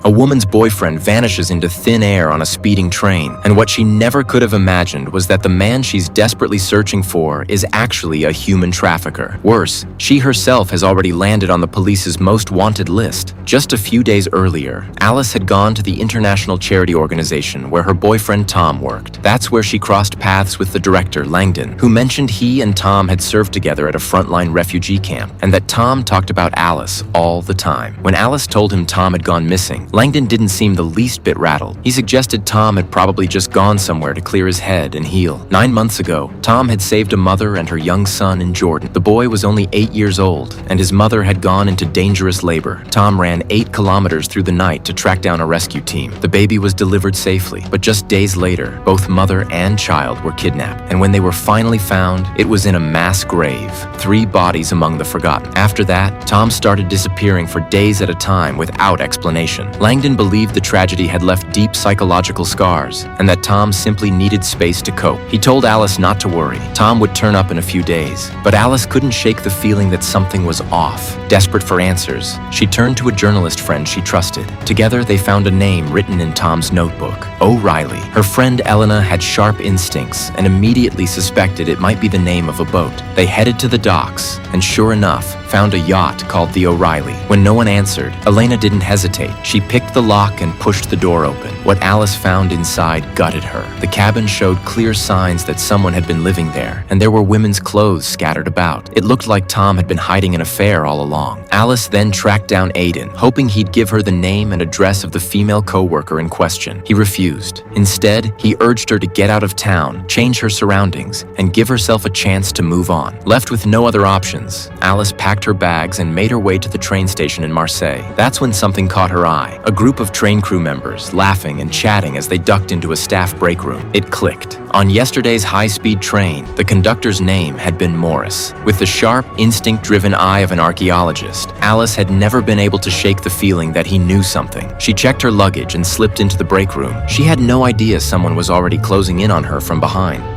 A woman's boyfriend vanishes into thin air on a speeding train, and what she never could have imagined was that the man she's desperately searching for is actually a human trafficker. Worse, she herself has already landed on the police's most wanted list. Just a few days earlier, Alice had gone to the international charity organization where her boyfriend Tom worked. That's where she crossed paths with the director, Langdon, who mentioned he and Tom had served together at a frontline refugee camp, and that Tom talked about Alice all the time. When Alice told him Tom had gone missing, Langdon didn't seem the least bit rattled. He suggested Tom had probably just gone somewhere to clear his head and heal. 9 months ago, Tom had saved a mother and her young son in Jordan. The boy was only 8 years old, and his mother had gone into dangerous labor. Tom ran 8 kilometers through the night to track down a rescue team. The baby was delivered safely, but just days later, both mother and child were kidnapped. And when they were finally found, it was in a mass grave, 3 bodies among the forgotten. After that, Tom started disappearing for days at a time without explanation. Langdon believed the tragedy had left deep psychological scars, and that Tom simply needed space to cope. He told Alice not to worry. Tom would turn up in a few days. But Alice couldn't shake the feeling that something was off. Desperate for answers, she turned to a journalist friend she trusted. Together, they found a name written in Tom's notebook: O'Reilly. Her friend Elena had sharp instincts and immediately suspected it might be the name of a boat. They headed to the docks, and sure enough, found a yacht called the O'Reilly. When no one answered, Elena didn't hesitate. She picked the lock and pushed the door open. What Alice found inside gutted her. The cabin showed clear signs that someone had been living there, and there were women's clothes scattered about. It looked like Tom had been hiding an affair all along. Alice then tracked down Aiden, hoping he'd give her the name and address of the female co-worker in question. He refused. Instead, he urged her to get out of town, change her surroundings, and give herself a chance to move on. Left with no other options, Alice packed her bags and made her way to the train station in Marseille. That's when something caught her eye. A group of train crew members laughing and chatting as they ducked into a staff break room. It clicked. On yesterday's high-speed train, the conductor's name had been Morris. With the sharp, instinct-driven eye of an archaeologist, Alice had never been able to shake the feeling that he knew something. She checked her luggage and slipped into the break room. She had no idea someone was already closing in on her from behind.